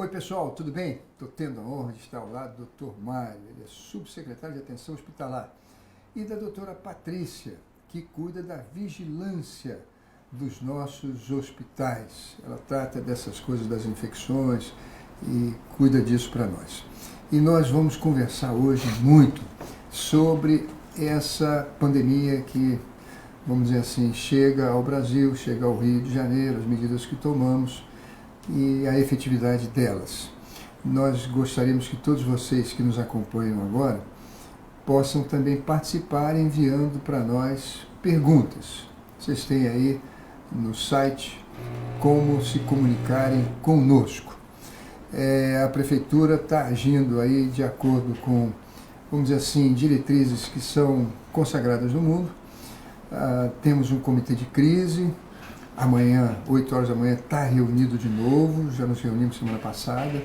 Oi pessoal, tudo bem? Estou tendo a honra de estar ao lado do Dr. Mário, ele é subsecretário de Atenção Hospitalar, e da doutora Patrícia, que cuida da vigilância dos nossos hospitais. Ela trata dessas coisas das infecções e cuida disso para nós. E nós vamos conversar hoje muito sobre essa pandemia que, vamos dizer assim, chega ao Brasil, chega ao Rio de Janeiro, as medidas que tomamos e a efetividade delas. Nós gostaríamos que todos vocês que nos acompanham agora possam também participar enviando para nós perguntas. Vocês têm aí no site como se comunicarem conosco. A Prefeitura está agindo aí de acordo com, vamos dizer assim, diretrizes que são consagradas no mundo. Temos um comitê de crise. Amanhã, 8 horas da manhã, está reunido de novo, já nos reunimos semana passada,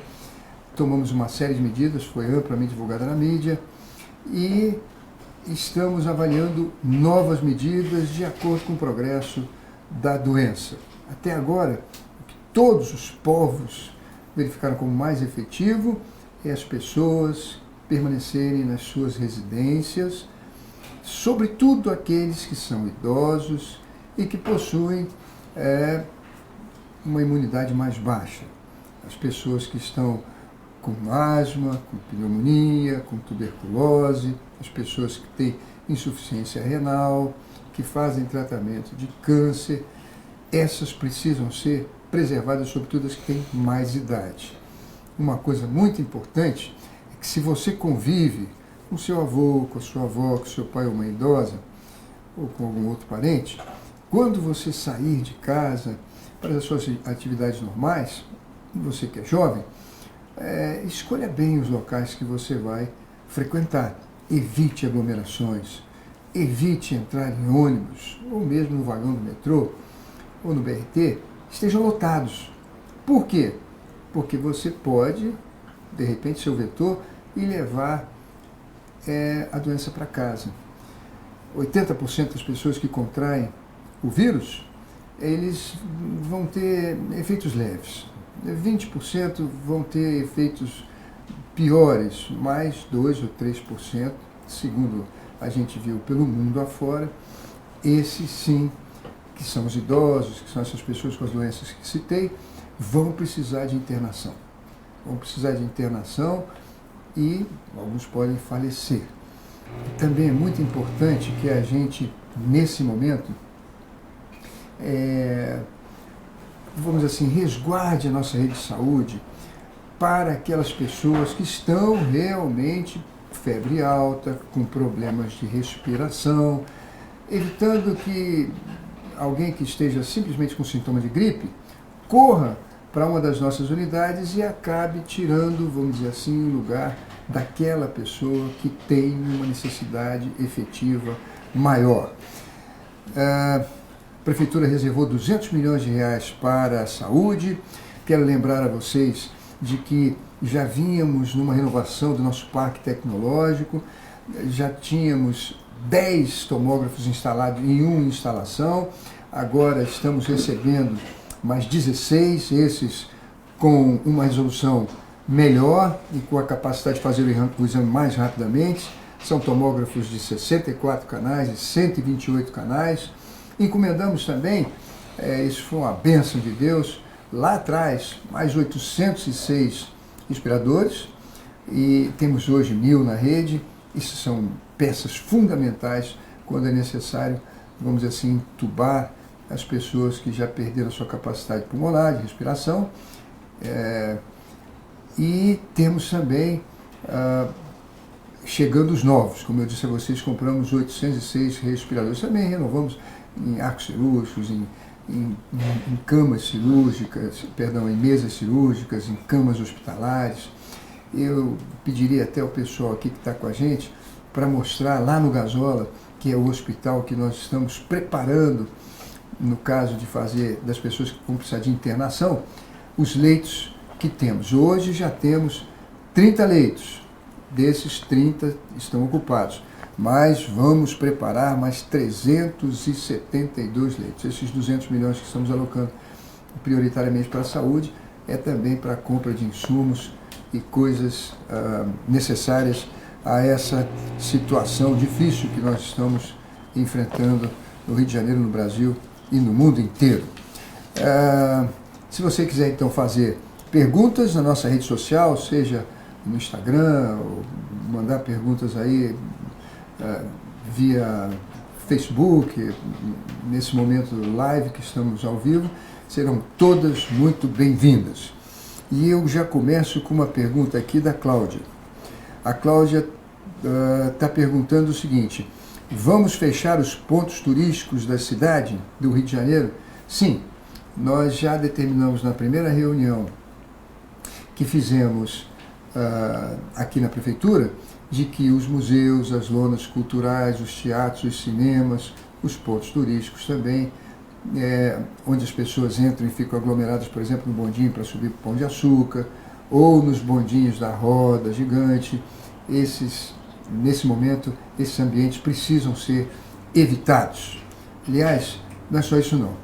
tomamos uma série de medidas, foi amplamente divulgada na mídia, e estamos avaliando novas medidas de acordo com o progresso da doença. Até agora, o que todos os povos verificaram como mais efetivo é as pessoas permanecerem nas suas residências, sobretudo aqueles que são idosos e que possuem uma imunidade mais baixa. As pessoas que estão com asma, com pneumonia, com tuberculose, as pessoas que têm insuficiência renal, que fazem tratamento de câncer, essas precisam ser preservadas, sobretudo as que têm mais idade. Uma coisa muito importante é que se você convive com seu avô, com a sua avó, com seu pai ou mãe idosa, ou com algum outro parente, quando você sair de casa para as suas atividades normais, você que é jovem, escolha bem os locais que você vai frequentar. Evite aglomerações, evite entrar em ônibus, ou mesmo no vagão do metrô, ou no BRT, estejam lotados. Por quê? Porque você pode, de repente, ser o vetor e levar a doença para casa. 80% das pessoas que contraem o vírus, eles vão ter efeitos leves. 20% vão ter efeitos piores, mais 2 ou 3%, segundo a gente viu pelo mundo afora. Esses sim, que são os idosos, que são essas pessoas com as doenças que citei, vão precisar de internação. Vão precisar de internação e alguns podem falecer. Também é muito importante que a gente, nesse momento, vamos dizer assim, resguarde a nossa rede de saúde para aquelas pessoas que estão realmente febre alta, com problemas de respiração, evitando que alguém que esteja simplesmente com sintoma de gripe corra para uma das nossas unidades e acabe tirando, vamos dizer assim, o lugar daquela pessoa que tem uma necessidade efetiva maior. A Prefeitura reservou 200 milhões de reais para a saúde. Quero lembrar a vocês de que já vínhamos numa renovação do nosso parque tecnológico, já tínhamos 10 tomógrafos instalados em uma instalação, agora estamos recebendo mais 16, esses com uma resolução melhor e com a capacidade de fazer o exame mais rapidamente. São tomógrafos de 64 canais e 128 canais. Encomendamos também, isso foi uma bênção de Deus, lá atrás, mais 806 respiradores, e temos hoje 1000 na rede. Isso são peças fundamentais quando é necessário, vamos dizer assim, entubar as pessoas que já perderam a sua capacidade pulmonar, de respiração. E temos também, chegando os novos, como eu disse a vocês, compramos 806 respiradores, também renovamos em arcos cirúrgicos, em camas cirúrgicas, perdão, em mesas cirúrgicas, em camas hospitalares. Eu pediria até ao pessoal aqui que está com a gente para mostrar lá no Gasola, que é o hospital que nós estamos preparando, no caso de fazer das pessoas que vão precisar de internação, os leitos que temos. Hoje já temos 30 leitos, desses 30 estão ocupados, mas vamos preparar mais 372 leitos. Esses 200 milhões que estamos alocando prioritariamente para a saúde é também para a compra de insumos e coisas necessárias a essa situação difícil que nós estamos enfrentando no Rio de Janeiro, no Brasil e no mundo inteiro. Se você quiser então fazer perguntas na nossa rede social, seja no Instagram, ou mandar perguntas aí via Facebook, nesse momento live que estamos ao vivo, serão todas muito bem-vindas. E eu já começo com uma pergunta aqui da Cláudia. A Cláudia está perguntando o seguinte: vamos fechar os pontos turísticos da cidade do Rio de Janeiro? Sim, nós já determinamos na primeira reunião que fizemos aqui na Prefeitura, de que os museus, as lonas culturais, os teatros, os cinemas, os pontos turísticos também, onde as pessoas entram e ficam aglomeradas, por exemplo, no bondinho para subir para o Pão de Açúcar, ou nos bondinhos da roda gigante, nesse momento, esses ambientes precisam ser evitados. Aliás, não é só isso não.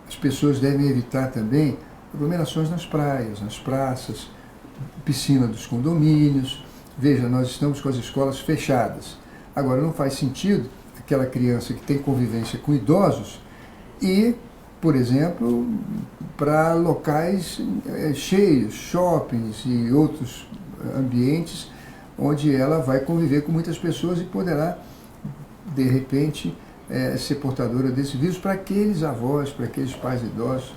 As pessoas devem evitar também aglomerações nas praias, nas praças, piscina dos condomínios. Veja, nós estamos com as escolas fechadas. Agora, não faz sentido aquela criança que tem convivência com idosos ir, por exemplo, para locais cheios, shoppings e outros ambientes, onde ela vai conviver com muitas pessoas e poderá, de repente, ser portadora desse vírus para aqueles avós, para aqueles pais idosos,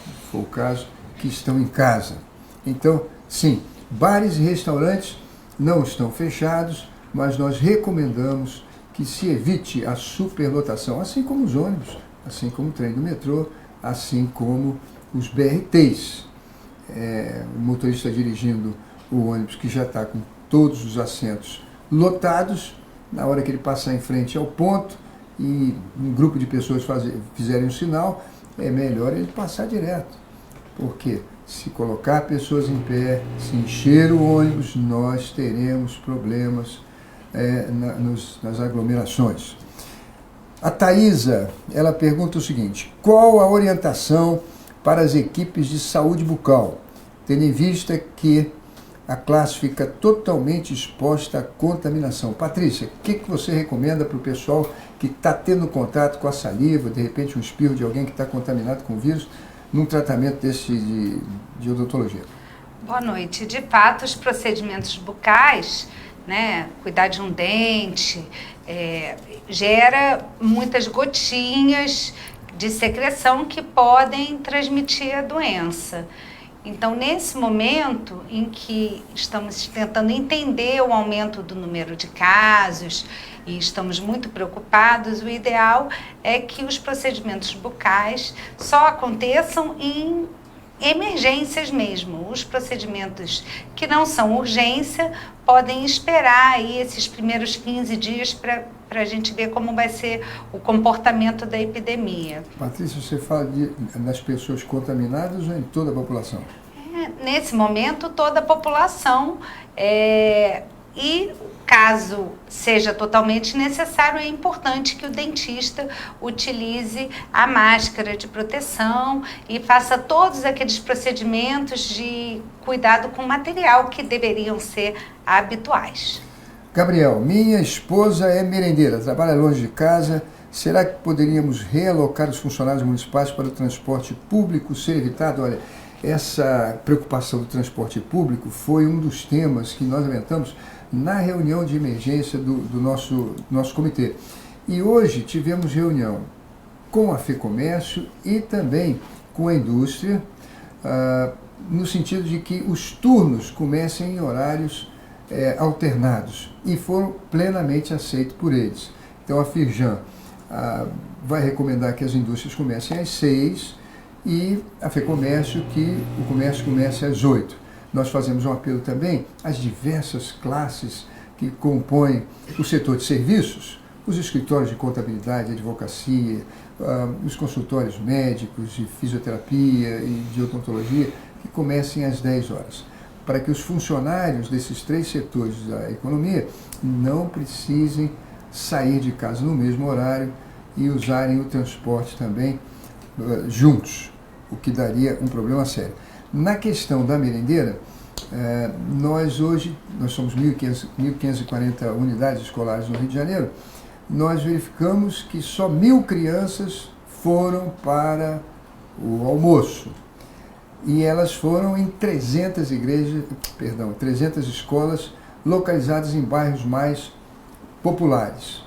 se for o caso, que estão em casa. Então, sim, bares e restaurantes não estão fechados, mas nós recomendamos que se evite a superlotação, assim como os ônibus, assim como o trem do metrô, assim como os BRTs. O motorista dirigindo o ônibus que já está com todos os assentos lotados, na hora que ele passar em frente ao ponto e um grupo de pessoas fizerem um sinal, é melhor ele passar direto. Porque se colocar pessoas em pé, se encher o ônibus, nós teremos problemas nas aglomerações. A Thaisa, ela pergunta o seguinte: qual a orientação para as equipes de saúde bucal, tendo em vista que a classe fica totalmente exposta à contaminação? Patrícia, o que você recomenda para o pessoal que está tendo contato com a saliva, de repente um espirro de alguém que está contaminado com o vírus, num tratamento desse de odontologia? Boa noite. De fato, os procedimentos bucais, né, cuidar de um dente, gera muitas gotinhas de secreção que podem transmitir a doença. Então, nesse momento em que estamos tentando entender o aumento do número de casos e estamos muito preocupados, o ideal é que os procedimentos bucais só aconteçam em emergências mesmo. Os procedimentos que não são urgência podem esperar aí esses primeiros 15 dias para a gente ver como vai ser o comportamento da epidemia. Patrícia, você fala nas pessoas contaminadas ou em toda a população? Nesse momento, toda a população, e caso seja totalmente necessário, é importante que o dentista utilize a máscara de proteção e faça todos aqueles procedimentos de cuidado com o material que deveriam ser habituais. Gabriel, minha esposa é merendeira, trabalha longe de casa. Será que poderíamos realocar os funcionários municipais para o transporte público ser evitado? Olha, essa preocupação do transporte público foi um dos temas que nós levantamos na reunião de emergência do nosso comitê. E hoje tivemos reunião com a FEComércio e também com a indústria, no sentido de que os turnos comecem em horários alternados, e foram plenamente aceitos por eles. Então a Firjan vai recomendar que as indústrias comecem às 6 e a FEComércio que o comércio comece às 8. Nós fazemos um apelo também às diversas classes que compõem o setor de serviços, os escritórios de contabilidade, advocacia, os consultórios médicos de fisioterapia e de odontologia, que comecem às 10 horas, para que os funcionários desses 3 setores da economia não precisem sair de casa no mesmo horário e usarem o transporte também juntos, o que daria um problema sério. Na questão da merendeira, nós somos 1.540 unidades escolares no Rio de Janeiro, nós verificamos que só 1.000 crianças foram para o almoço. E elas foram em 300 escolas localizadas em bairros mais populares.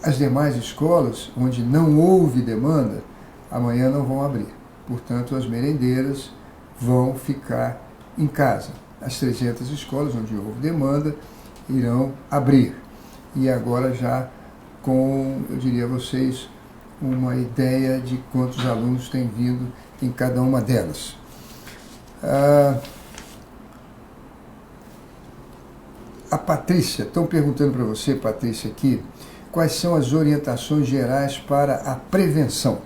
As demais escolas, onde não houve demanda, amanhã não vão abrir. Portanto, as merendeiras vão ficar em casa. As 300 escolas onde houve demanda irão abrir. E agora já com, eu diria a vocês, uma ideia de quantos alunos têm vindo em cada uma delas. A Patrícia, estão perguntando para você, Patrícia, aqui, quais são as orientações gerais para a prevenção?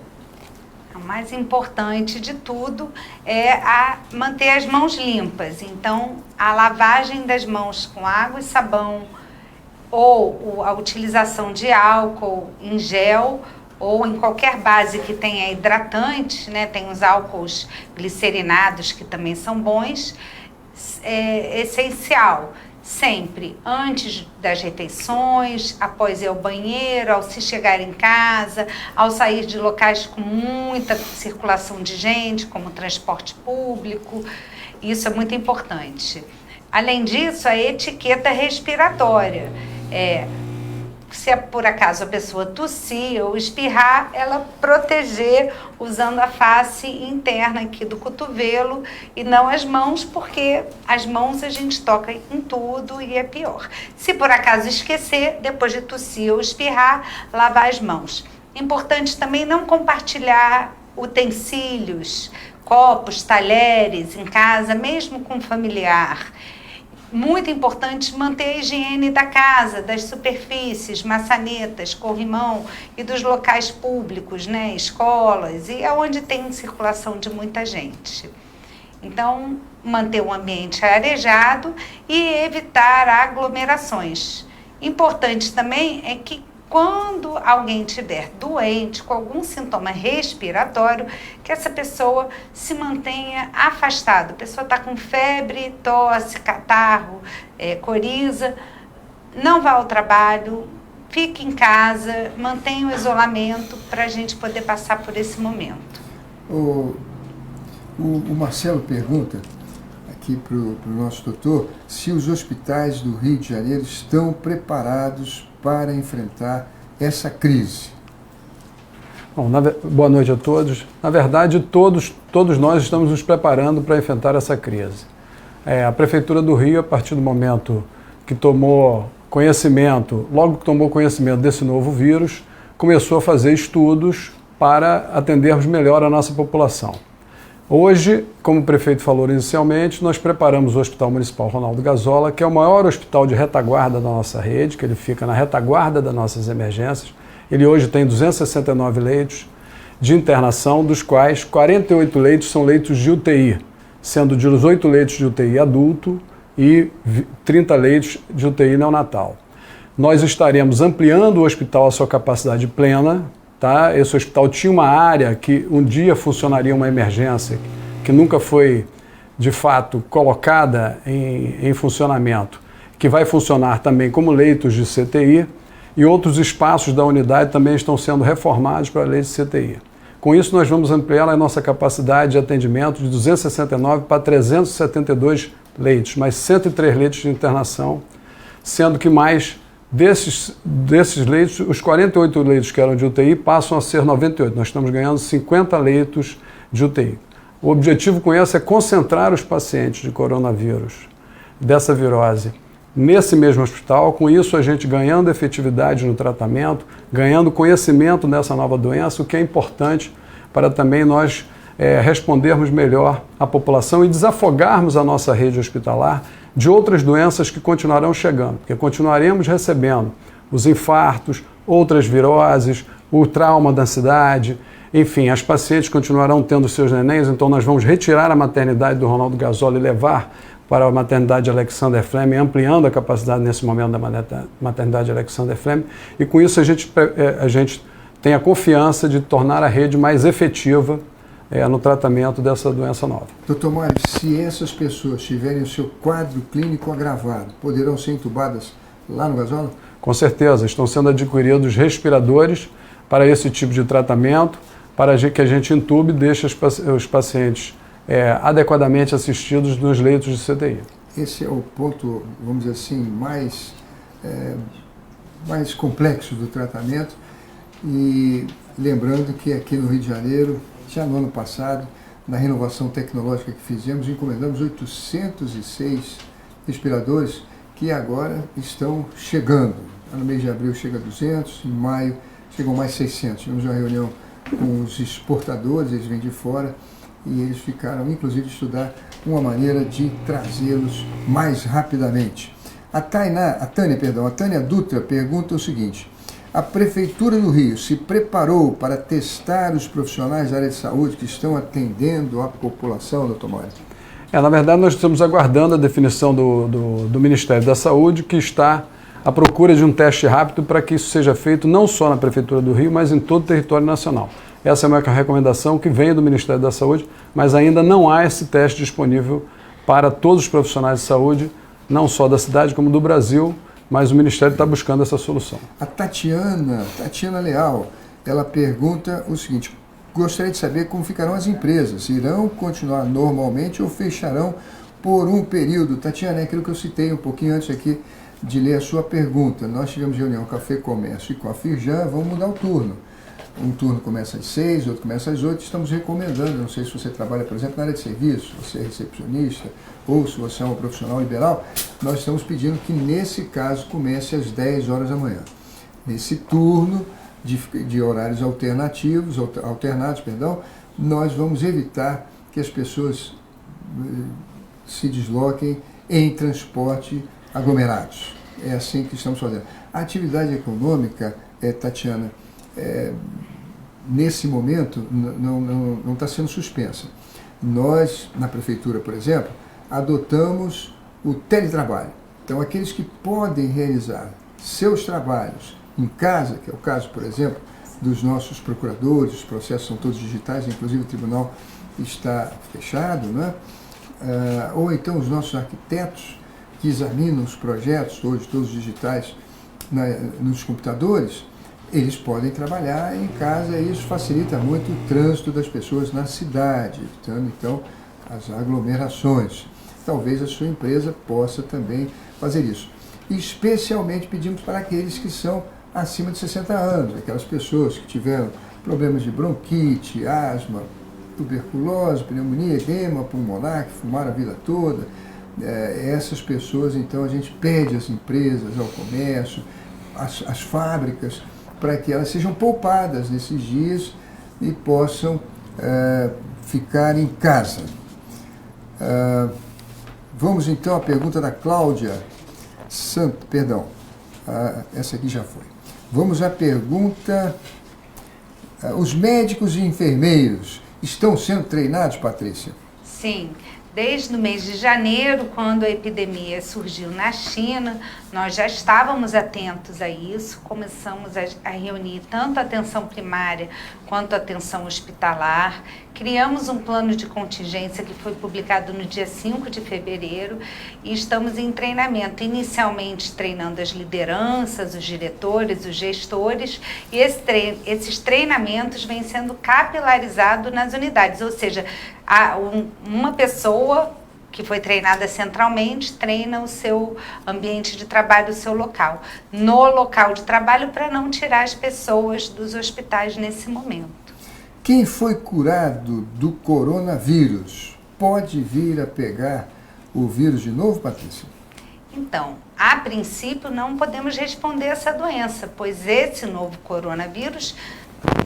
O mais importante de tudo é manter as mãos limpas. Então, a lavagem das mãos com água e sabão, ou a utilização de álcool em gel, ou em qualquer base que tenha hidratante, né? Tem os álcools glicerinados que também são bons, é essencial. Sempre antes das refeições, após ir ao banheiro, ao se chegar em casa, ao sair de locais com muita circulação de gente, como transporte público. Isso é muito importante. Além disso, a etiqueta respiratória. Se por acaso a pessoa tossir ou espirrar, ela proteger usando a face interna aqui do cotovelo e não as mãos, porque as mãos a gente toca em tudo e é pior. Se por acaso esquecer, depois de tossir ou espirrar, lavar as mãos. Importante também não compartilhar utensílios, copos, talheres em casa, mesmo com familiar. Muito importante manter a higiene da casa, das superfícies, maçanetas, corrimão e dos locais públicos, né? Escolas e aonde tem circulação de muita gente. Então, manter o ambiente arejado e evitar aglomerações. Importante também é que quando alguém estiver doente, com algum sintoma respiratório, que essa pessoa se mantenha afastada. A pessoa está com febre, tosse, catarro, coriza, não vá ao trabalho, fique em casa, mantenha o isolamento para a gente poder passar por esse momento. O Marcelo pergunta aqui para o nosso doutor se os hospitais do Rio de Janeiro estão preparados para enfrentar essa crise. Bom, boa noite a todos. Na verdade, todos nós estamos nos preparando para enfrentar essa crise. A Prefeitura do Rio, a partir do momento que tomou conhecimento, logo que tomou conhecimento desse novo vírus, começou a fazer estudos para atendermos melhor a nossa população. Hoje, como o prefeito falou inicialmente, nós preparamos o Hospital Municipal Ronaldo Gazola, que é o maior hospital de retaguarda da nossa rede, que ele fica na retaguarda das nossas emergências. Ele hoje tem 269 leitos de internação, dos quais 48 leitos são leitos de UTI, sendo 18 leitos de UTI adulto e 30 leitos de UTI neonatal. Nós estaremos ampliando o hospital à sua capacidade plena. Tá? Esse hospital tinha uma área que um dia funcionaria uma emergência, que nunca foi, de fato, colocada em funcionamento, que vai funcionar também como leitos de CTI, e outros espaços da unidade também estão sendo reformados para leitos de CTI. Com isso, nós vamos ampliar a nossa capacidade de atendimento de 269 para 372 leitos, mais 103 leitos de internação, sendo que mais desses leitos, os 48 leitos que eram de UTI passam a ser 98. Nós estamos ganhando 50 leitos de UTI. O objetivo com isso é concentrar os pacientes de coronavírus, dessa virose, nesse mesmo hospital. Com isso, a gente ganhando efetividade no tratamento, ganhando conhecimento dessa nova doença, o que é importante para também nós respondermos melhor à população e desafogarmos a nossa rede hospitalar de outras doenças que continuarão chegando, porque continuaremos recebendo os infartos, outras viroses, o trauma da cidade, enfim, as pacientes continuarão tendo seus nenéns, então nós vamos retirar a maternidade do Ronaldo Gazola e levar para a maternidade Alexander Fleming, ampliando a capacidade nesse momento da maternidade Alexander Fleming, e com isso a gente tem a confiança de tornar a rede mais efetiva no tratamento dessa doença nova. Doutor Mário, se essas pessoas tiverem o seu quadro clínico agravado, poderão ser entubadas lá no gasômetro? Com certeza, estão sendo adquiridos respiradores para esse tipo de tratamento, para que a gente entube e deixe os pacientes adequadamente assistidos nos leitos de CTI. Esse é o ponto, vamos dizer assim, mais complexo do tratamento. E lembrando que aqui no Rio de Janeiro, já no ano passado, na renovação tecnológica que fizemos, encomendamos 806 respiradores que agora estão chegando. No mês de abril chega a 200, em maio chegam mais 600. Tivemos uma reunião com os exportadores, eles vêm de fora, e eles ficaram, inclusive, de estudar uma maneira de trazê-los mais rapidamente. A Tânia Dutra pergunta o seguinte: a Prefeitura do Rio se preparou para testar os profissionais da área de saúde que estão atendendo a população, doutor Mário? Na verdade, nós estamos aguardando a definição do Ministério da Saúde, que está à procura de um teste rápido para que isso seja feito não só na Prefeitura do Rio, mas em todo o território nacional. Essa é uma recomendação que vem do Ministério da Saúde, mas ainda não há esse teste disponível para todos os profissionais de saúde, não só da cidade como do Brasil, mas o Ministério está buscando essa solução. A Tatiana Leal, ela pergunta o seguinte: gostaria de saber como ficarão as empresas, irão continuar normalmente ou fecharão por um período? Tatiana, é aquilo que eu citei um pouquinho antes aqui de ler a sua pergunta. Nós tivemos reunião com a FEComércio e com a Firjan, vamos mudar o turno. Um turno começa às 6, outro começa às 8, estamos recomendando, não sei se você trabalha, por exemplo, na área de serviço, você é recepcionista, ou se você é um profissional liberal, nós estamos pedindo que, nesse caso, comece às 10 horas da manhã. Nesse turno de horários alternados, nós vamos evitar que as pessoas se desloquem em transporte aglomerados. É assim que estamos fazendo. A atividade econômica, Tatiana, nesse momento não está sendo suspensa. Nós, na Prefeitura, por exemplo, adotamos o teletrabalho. Então, aqueles que podem realizar seus trabalhos em casa, que é o caso, por exemplo, dos nossos procuradores, os processos são todos digitais, inclusive o tribunal está fechado, né? Ou então os nossos arquitetos que examinam os projetos, hoje todos digitais, nos computadores, eles podem trabalhar em casa e isso facilita muito o trânsito das pessoas na cidade, evitando então as aglomerações. Talvez a sua empresa possa também fazer isso. E especialmente pedimos para aqueles que são acima de 60 anos, aquelas pessoas que tiveram problemas de bronquite, asma, tuberculose, pneumonia, edema pulmonar, que fumaram a vida toda. Essas pessoas, então, a gente pede às empresas, ao comércio, às fábricas, para que elas sejam poupadas nesses dias e possam ficar em casa. Vamos então à pergunta da Cláudia Santos, perdão, essa aqui já foi. Vamos à pergunta: os médicos e enfermeiros estão sendo treinados, Patrícia? Sim. Desde o mês de janeiro, quando a epidemia surgiu na China, nós já estávamos atentos a isso, começamos a reunir tanto a atenção primária quanto a atenção hospitalar, criamos um plano de contingência que foi publicado no dia 5 de fevereiro e estamos em treinamento, inicialmente treinando as lideranças, os diretores, os gestores, e esses treinamentos vêm sendo capilarizados nas unidades, ou seja, uma pessoa que foi treinada centralmente treina o seu ambiente de trabalho, o seu local, no local de trabalho, para não tirar as pessoas dos hospitais nesse momento. Quem foi curado do coronavírus pode vir a pegar o vírus de novo, Patrícia? Então, a princípio não podemos responder essa doença, pois esse novo coronavírus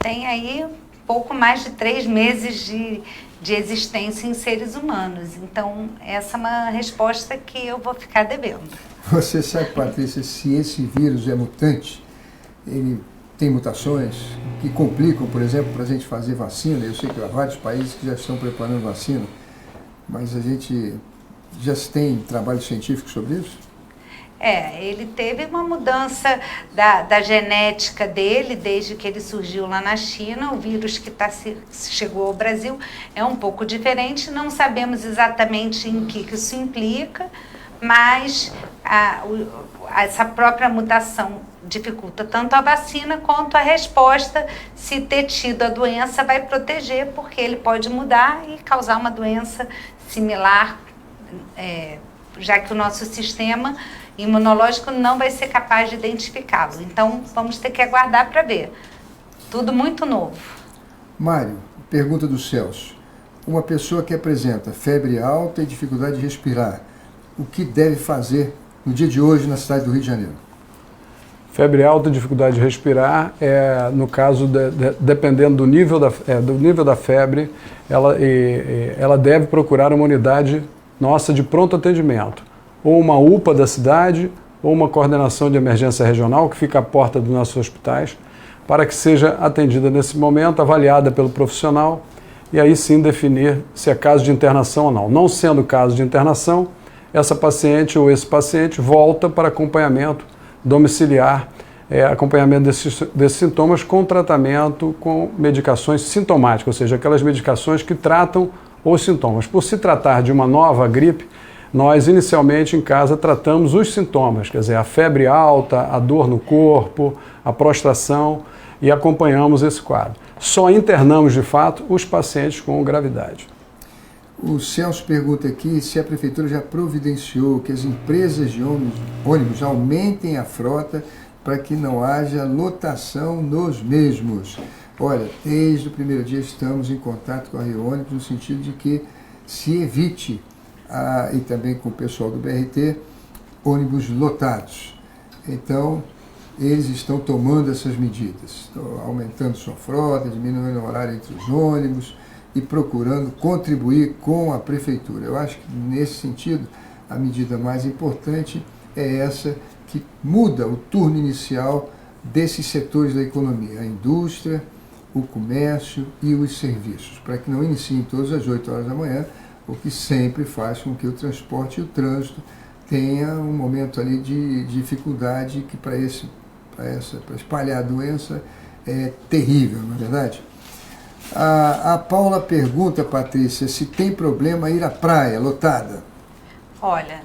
tem aí pouco mais de 3 meses de existência em seres humanos. Então, essa é uma resposta que eu vou ficar devendo. Você sabe, Patrícia, se esse vírus é mutante, ele tem mutações que complicam, por exemplo, para a gente fazer vacina. Eu sei que há vários países que já estão preparando vacina, mas a gente já tem trabalho científico sobre isso? Ele teve uma mudança da genética dele desde que ele surgiu lá na China. O vírus que chegou ao Brasil é um pouco diferente, não sabemos exatamente em que isso implica, mas essa própria mutação dificulta tanto a vacina quanto a resposta. Se ter tido a doença, vai proteger, porque ele pode mudar e causar uma doença similar, já que o nosso sistema imunológico não vai ser capaz de identificá-lo. Então, vamos ter que aguardar para ver. Tudo muito novo. Mário, pergunta do Celso. Uma pessoa que apresenta febre alta e dificuldade de respirar, o que deve fazer no dia de hoje na cidade do Rio de Janeiro? Febre alta e dificuldade de respirar, no caso, dependendo do nível da febre, ela deve procurar uma unidade nossa de pronto atendimento, ou uma UPA da cidade, ou uma coordenação de emergência regional, que fica à porta dos nossos hospitais, para que seja atendida nesse momento, avaliada pelo profissional, e aí sim definir se é caso de internação ou não. Não sendo caso de internação, essa paciente ou esse paciente volta para acompanhamento domiciliar, acompanhamento desses sintomas com tratamento com medicações sintomáticas, ou seja, aquelas medicações que tratam os sintomas. Por se tratar de uma nova gripe, nós inicialmente em casa tratamos os sintomas, quer dizer, a febre alta, a dor no corpo, a prostração, e acompanhamos esse quadro. Só internamos de fato os pacientes com gravidade. O Celso pergunta aqui se a Prefeitura já providenciou que as empresas de ônibus aumentem a frota para que não haja lotação nos mesmos. Olha, desde o primeiro dia estamos em contato com a Rio Ônibus no sentido de que se evite, e também com o pessoal do BRT, ônibus lotados. Então, eles estão tomando essas medidas, aumentando sua frota, diminuindo o horário entre os ônibus e procurando contribuir com a Prefeitura. Eu acho que, nesse sentido, a medida mais importante é essa que muda o turno inicial desses setores da economia, a indústria, o comércio e os serviços, para que não iniciem todas às 8 horas da manhã, o que sempre faz com que o transporte e o trânsito tenha um momento ali de dificuldade que para espalhar a doença é terrível, não é verdade? A Paula pergunta, Patrícia, se tem problema ir à praia lotada. Olha,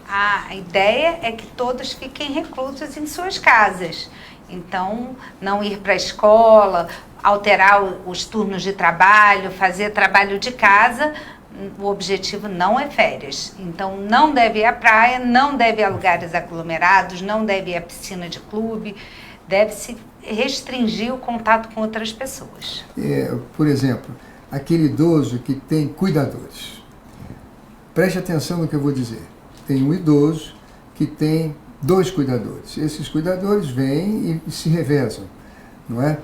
a ideia é que todos fiquem reclusos em suas casas. Então, não ir para a escola, alterar os turnos de trabalho, fazer trabalho de casa. O objetivo não é férias. Então, não deve ir à praia, não deve ir a lugares aglomerados, não deve ir à piscina de clube, deve-se restringir o contato com outras pessoas. Por exemplo, aquele idoso que tem cuidadores. Preste atenção no que eu vou dizer. Tem um idoso que tem 2 cuidadores. Esses cuidadores vêm e se revezam, não é?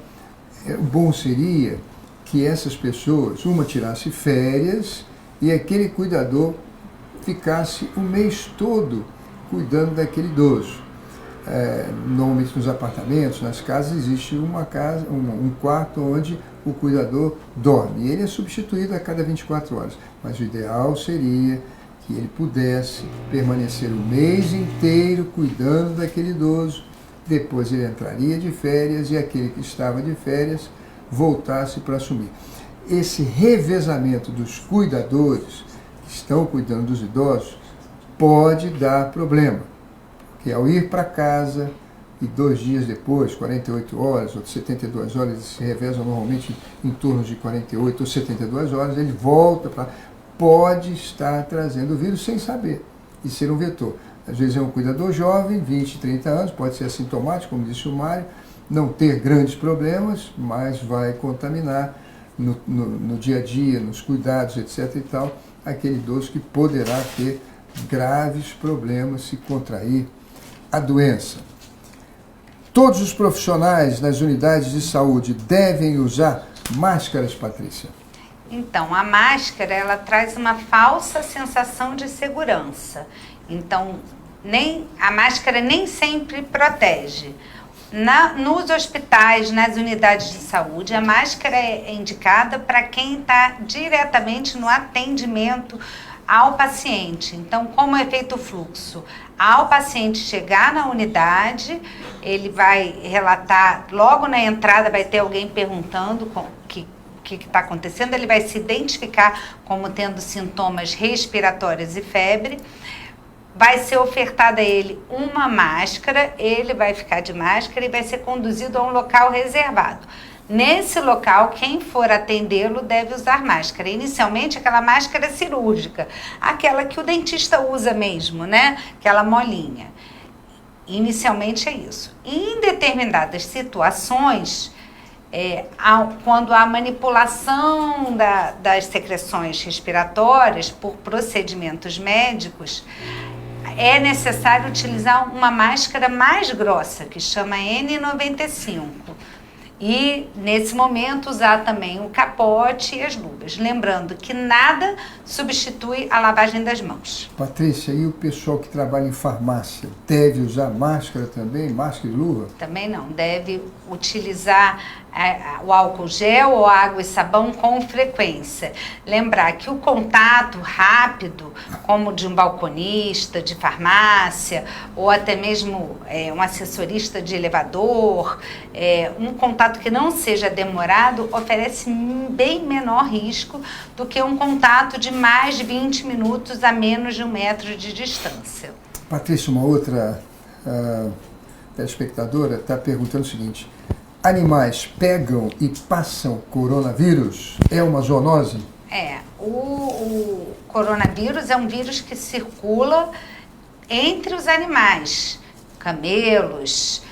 O bom seria que essas pessoas, uma tirasse férias e aquele cuidador ficasse o mês todo cuidando daquele idoso. Normalmente nos apartamentos, nas casas, existe um quarto onde o cuidador dorme. E ele é substituído a cada 24 horas. Mas o ideal seria que ele pudesse permanecer o mês inteiro cuidando daquele idoso. Depois ele entraria de férias e aquele que estava de férias voltasse para assumir. Esse revezamento dos cuidadores que estão cuidando dos idosos pode dar problema, porque ao ir para casa e 2 dias depois, 48 horas ou 72 horas, eles se revezam normalmente em torno de 48 ou 72 horas, ele volta para... pode estar trazendo o vírus sem saber e ser um vetor. Às vezes é um cuidador jovem, 20, 30 anos, pode ser assintomático, como disse o Mário, não ter grandes problemas, mas vai contaminar no dia a dia, nos cuidados, etc. e tal, aquele idoso que poderá ter graves problemas se contrair a doença. Todos os profissionais nas unidades de saúde devem usar máscaras, Patrícia? Então, a máscara, ela traz uma falsa sensação de segurança. Então, a máscara nem sempre protege. Nos hospitais, nas unidades de saúde, a máscara é indicada para quem está diretamente no atendimento ao paciente. Então, como é feito o fluxo? Ao paciente chegar na unidade, ele vai relatar, logo na entrada vai ter alguém perguntando o que está acontecendo, ele vai se identificar como tendo sintomas respiratórios e febre, vai ser ofertada a ele uma máscara, ele vai ficar de máscara e vai ser conduzido a um local reservado. Nesse local, quem for atendê-lo deve usar máscara. Inicialmente, aquela máscara cirúrgica, aquela que o dentista usa mesmo, né? Aquela molinha. Inicialmente é isso. Em determinadas situações, quando há manipulação das secreções respiratórias por procedimentos médicos, é necessário utilizar uma máscara mais grossa, que chama N95. E, nesse momento, usar também o capote e as luvas. Lembrando que nada substitui a lavagem das mãos. Patrícia, e o pessoal que trabalha em farmácia deve usar máscara também? Máscara e luva? Também não. Deve utilizar o álcool gel ou água e sabão com frequência. Lembrar que o contato rápido, como de um balconista, de farmácia, ou até mesmo um assessorista de elevador, um contato que não seja demorado, oferece bem menor risco do que um contato de mais de 20 minutos a menos de 1 metro de distância. Patrícia, uma outra telespectadora está perguntando o seguinte: animais pegam e passam coronavírus? É uma zoonose? O coronavírus é um vírus que circula entre os animais, camelos,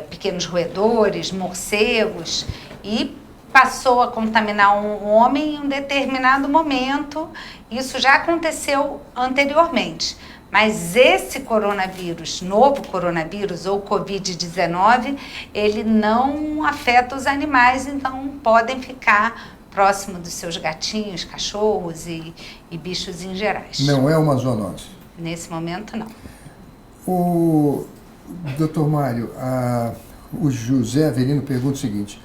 pequenos roedores, morcegos, e passou a contaminar um homem em um determinado momento. Isso já aconteceu anteriormente. Mas esse coronavírus, novo coronavírus ou Covid-19, ele não afeta os animais, então podem ficar próximo dos seus gatinhos, cachorros e bichos em gerais. Não é uma zoonose? Nesse momento, não. O doutor Mário, o José Avelino pergunta o seguinte: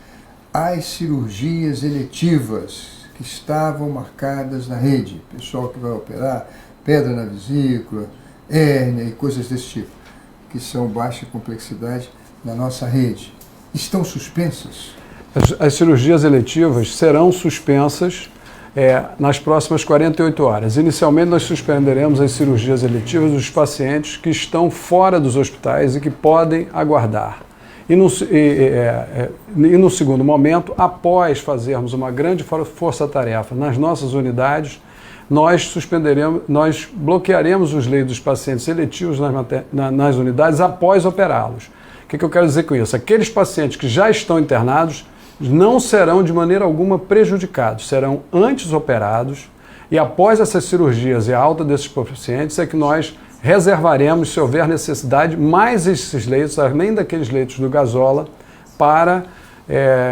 as cirurgias eletivas que estavam marcadas na rede, pessoal que vai operar pedra na vesícula, hérnia e coisas desse tipo, que são baixa complexidade na nossa rede, estão suspensas? As cirurgias eletivas serão suspensas nas próximas 48 horas. Inicialmente, nós suspenderemos as cirurgias eletivas dos pacientes que estão fora dos hospitais e que podem aguardar. E no segundo momento, após fazermos uma grande força-tarefa nas nossas unidades, nós bloquearemos os leitos dos pacientes eletivos nas unidades após operá-los. O que eu quero dizer com isso? Aqueles pacientes que já estão internados não serão de maneira alguma prejudicados, serão antes operados, e após essas cirurgias e a alta desses pacientes é que nós reservaremos, se houver necessidade, mais esses leitos, além daqueles leitos do Gasola, para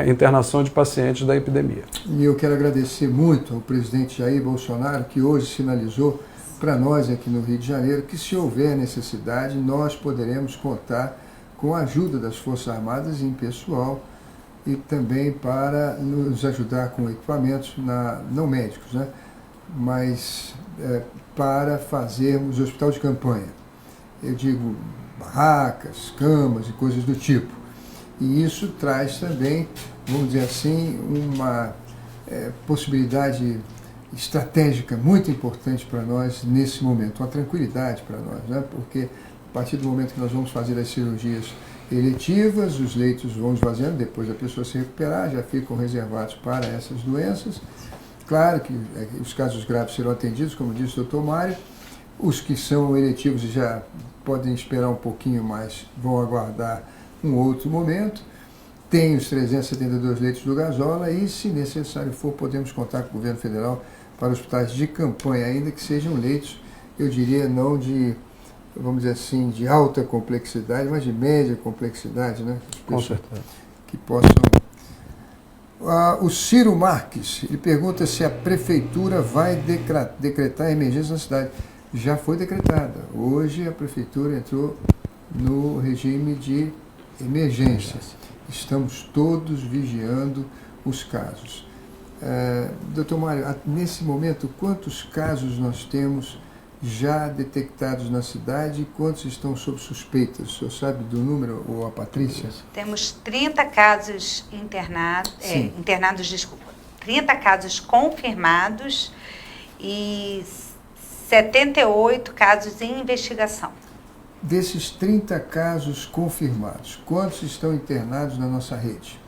internação de pacientes da epidemia. E eu quero agradecer muito ao presidente Jair Bolsonaro, que hoje sinalizou para nós aqui no Rio de Janeiro que, se houver necessidade, nós poderemos contar com a ajuda das Forças Armadas em pessoal e também para nos ajudar com equipamentos, não médicos, né? Mas para fazermos hospital de campanha. Eu digo barracas, camas e coisas do tipo. E isso traz também, vamos dizer assim, uma possibilidade estratégica muito importante para nós nesse momento, uma tranquilidade para nós, né? Porque a partir do momento que nós vamos fazer as cirurgias eletivas, os leitos vão esvaziando, depois da pessoa se recuperar, já ficam reservados para essas doenças. Claro que os casos graves serão atendidos, como disse o doutor Mário, os que são eletivos já podem esperar um pouquinho mais, vão aguardar um outro momento. Tem os 372 leitos do Gasola e, se necessário for, podemos contar com o governo federal para hospitais de campanha, ainda que sejam leitos, eu diria, não de, vamos dizer assim, de alta complexidade, mas de média complexidade, né? Com certeza. Que possam... o Ciro Marques, ele pergunta se a prefeitura vai decretar emergência na cidade. Já foi decretada. Hoje a prefeitura entrou no regime de emergência. Estamos todos vigiando os casos. Doutor Mário, nesse momento, quantos casos nós temos já detectados na cidade e quantos estão sob suspeita? O senhor sabe do número, ou a Patrícia? Temos 30 casos internados, 30 casos confirmados e 78 casos em investigação. Desses 30 casos confirmados, quantos estão internados na nossa rede?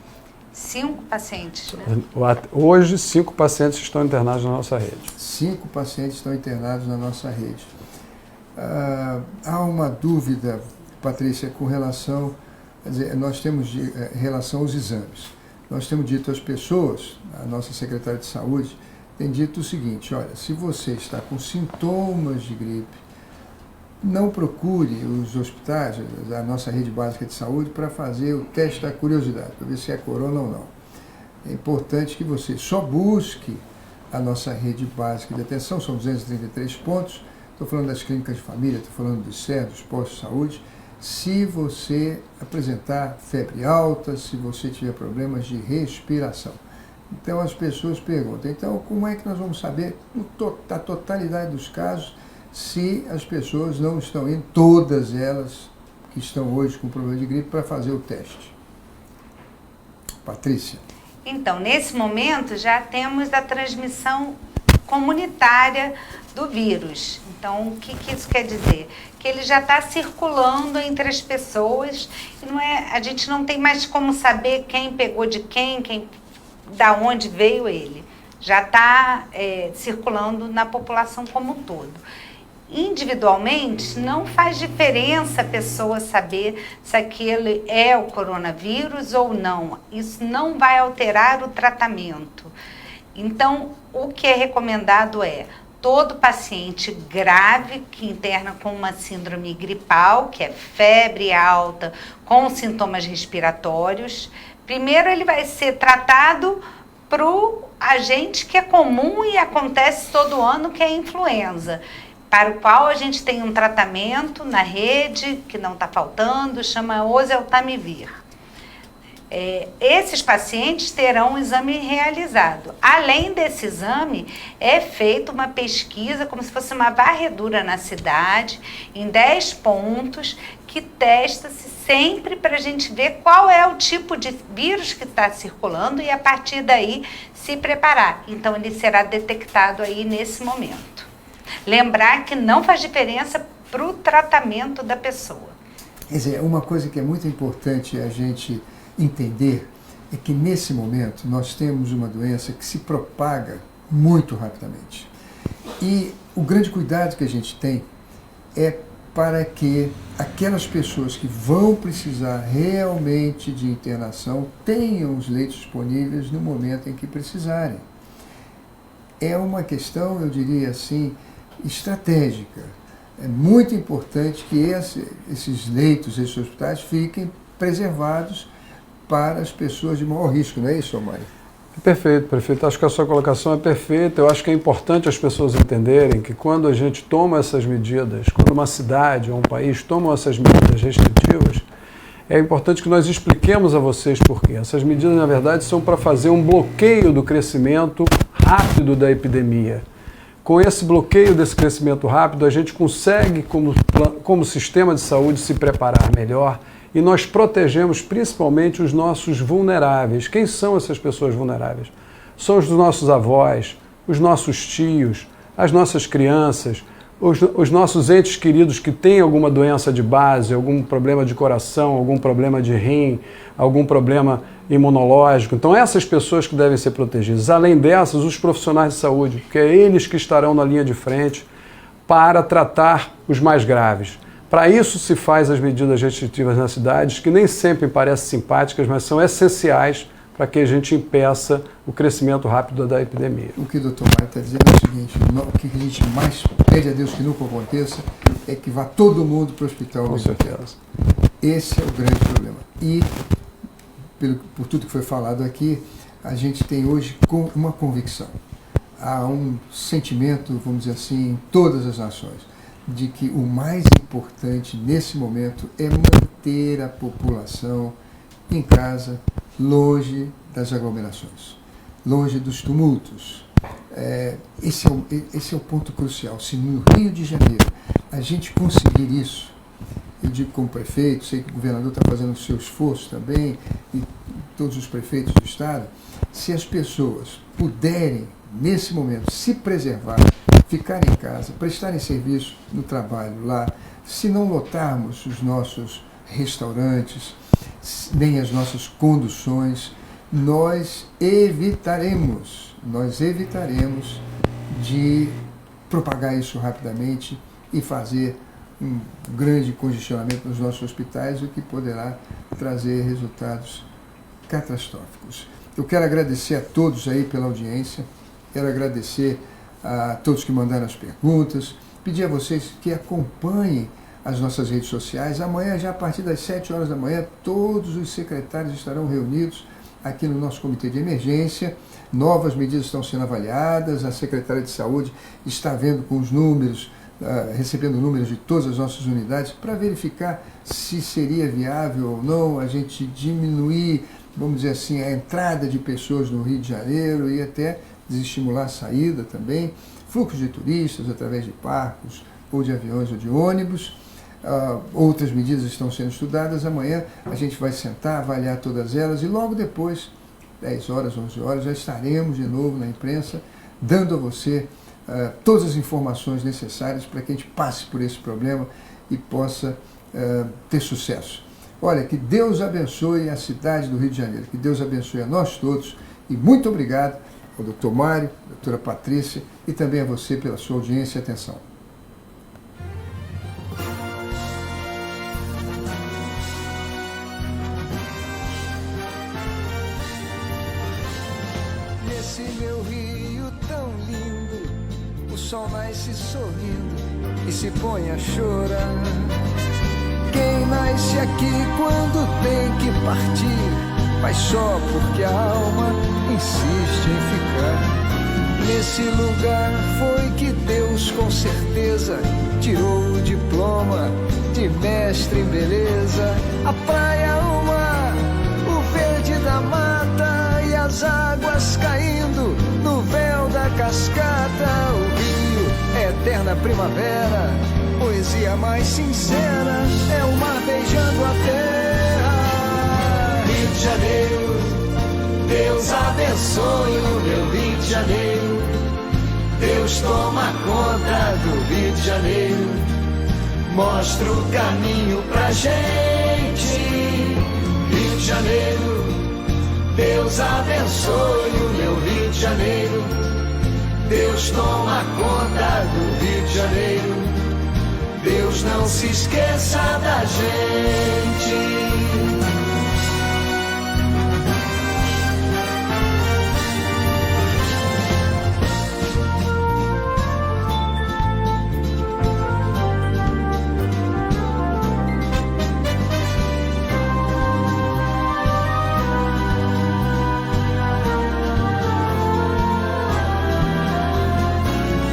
5 pacientes, né? Hoje, 5 pacientes estão internados na nossa rede. 5 pacientes estão internados na nossa rede. Há uma dúvida, Patrícia, com relação, quer dizer, nós temos relação aos exames. Nós temos dito às pessoas, a nossa secretária de saúde tem dito o seguinte: olha, se você está com sintomas de gripe, não procure os hospitais, a nossa rede básica de saúde, para fazer o teste da curiosidade, para ver se é corona ou não. É importante que você só busque a nossa rede básica de atenção, são 233 pontos, estou falando das clínicas de família, estou falando do SER, dos postos de saúde, se você apresentar febre alta, se você tiver problemas de respiração. Então as pessoas perguntam, então como é que nós vamos saber, na totalidade dos casos, se as pessoas não estão indo, todas elas que estão hoje com problema de gripe, para fazer o teste? Patrícia. Então, nesse momento, já temos a transmissão comunitária do vírus. Então, o que isso quer dizer? Que ele já está circulando entre as pessoas e a gente não tem mais como saber quem pegou de quem da onde veio ele. Já está circulando na população como um todo. Individualmente, não faz diferença a pessoa saber se aquele é o coronavírus ou não. Isso não vai alterar o tratamento. Então, o que é recomendado é todo paciente grave que interna com uma síndrome gripal, que é febre alta, com sintomas respiratórios, primeiro ele vai ser tratado para o agente que é comum e acontece todo ano, que é a influenza, para o qual a gente tem um tratamento na rede, que não está faltando, chama oseltamivir. Esses pacientes terão um exame realizado. Além desse exame, é feita uma pesquisa, como se fosse uma varredura na cidade, em 10 pontos, que testa-se sempre para a gente ver qual é o tipo de vírus que está circulando e, a partir daí, se preparar. Então, ele será detectado aí nesse momento. Lembrar que não faz diferença para o tratamento da pessoa. Quer dizer, uma coisa que é muito importante a gente entender é que nesse momento nós temos uma doença que se propaga muito rapidamente. E o grande cuidado que a gente tem é para que aquelas pessoas que vão precisar realmente de internação tenham os leitos disponíveis no momento em que precisarem. É uma questão, eu diria assim, estratégica. É muito importante que esses leitos, esses hospitais fiquem preservados para as pessoas de maior risco, não é isso, Mário? Perfeito, prefeito. Acho que a sua colocação é perfeita. Eu acho que é importante as pessoas entenderem que quando a gente toma essas medidas, quando uma cidade ou um país tomam essas medidas restritivas, é importante que nós expliquemos a vocês por quê. Essas medidas, na verdade, são para fazer um bloqueio do crescimento rápido da epidemia. Com esse bloqueio desse crescimento rápido, a gente consegue, como sistema de saúde, se preparar melhor e nós protegemos principalmente os nossos vulneráveis. Quem são essas pessoas vulneráveis? São os nossos avós, os nossos tios, as nossas crianças, os nossos entes queridos que têm alguma doença de base, algum problema de coração, algum problema de rim, algum problema imunológico. Então, essas pessoas que devem ser protegidas. Além dessas, os profissionais de saúde, porque é eles que estarão na linha de frente para tratar os mais graves. Para isso se faz as medidas restritivas nas cidades, que nem sempre parecem simpáticas, mas são essenciais para que a gente impeça o crescimento rápido da epidemia. O que o doutor Mário está dizendo é o seguinte: o que a gente mais pede a Deus que nunca aconteça é que vá todo mundo para o hospital. Com certeza. Esse é o grande problema. E, por tudo que foi falado aqui, a gente tem hoje uma convicção. Há um sentimento, vamos dizer assim, em todas as nações, de que o mais importante nesse momento é manter a população em casa, longe das aglomerações. longe dos tumultos. Esse é o ponto crucial. Se no Rio de Janeiro a gente conseguir isso, eu digo como prefeito, sei que o governador está fazendo o seu esforço também, e todos os prefeitos do estado, se as pessoas puderem, nesse momento, se preservar, ficarem em casa, prestarem serviço no trabalho lá, se não lotarmos os nossos restaurantes, nem as nossas conduções, nós evitaremos de propagar isso rapidamente e fazer um grande congestionamento nos nossos hospitais, o que poderá trazer resultados catastróficos. Eu quero agradecer a todos aí pela audiência, quero agradecer a todos que mandaram as perguntas, pedir a vocês que acompanhem as nossas redes sociais. Amanhã, já a partir das 7 horas da manhã, todos os secretários estarão reunidos aqui no nosso comitê de emergência. Novas medidas estão sendo avaliadas, a secretária de saúde está vendo com os números, recebendo números de todas as nossas unidades, para verificar se seria viável ou não a gente diminuir, vamos dizer assim, a entrada de pessoas no Rio de Janeiro e até desestimular a saída também, fluxo de turistas através de barcos ou de aviões ou de ônibus. Outras medidas estão sendo estudadas. Amanhã a gente vai sentar, avaliar todas elas e logo depois, 10 horas, 11 horas, já estaremos de novo na imprensa dando a você todas as informações necessárias para que a gente passe por esse problema e possa ter sucesso. Olha, que Deus abençoe a cidade do Rio de Janeiro, que Deus abençoe a nós todos e muito obrigado ao Dr. Mário, doutora Patrícia e também a você pela sua audiência e atenção. Nesse meu Rio tão lindo, o sol nasce sorrindo e se põe a chorar. Quem nasce aqui quando tem que partir, vai só porque a alma insiste em ficar. Nesse lugar foi que Deus com certeza tirou o diploma de mestre em beleza. A praia, o mar, o verde da mata e as águas caindo no véu da cascata. O rio, eterna primavera, poesia mais sincera, é o mar beijando a terra. Rio de Janeiro, Deus abençoe o meu Rio de Janeiro. Deus toma conta do Rio de Janeiro, mostra o caminho pra gente. Rio de Janeiro, Deus abençoe o meu Rio de Janeiro. Deus toma conta do Rio de Janeiro. Deus não se esqueça da gente.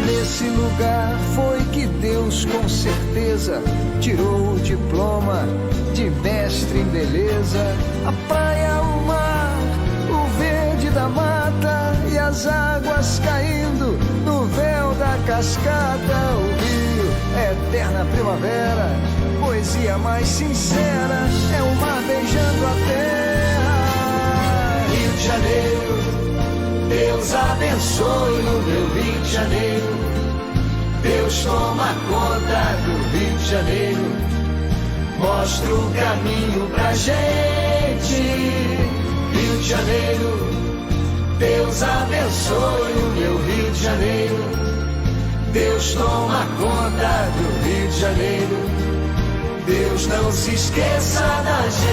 Nesse lugar foi que Deus com certeza tirou o diploma de mestre em beleza. A praia, o mar, o verde da mata e as águas caindo no véu da cascata. O rio, eterna primavera, poesia mais sincera, é o mar beijando a terra. Rio de Janeiro, Deus abençoe o meu Rio de Janeiro. Deus toma conta do Rio de Janeiro, mostra o caminho pra gente. Rio de Janeiro, Deus abençoe o meu Rio de Janeiro. Deus toma conta do Rio de Janeiro. Deus não se esqueça da gente.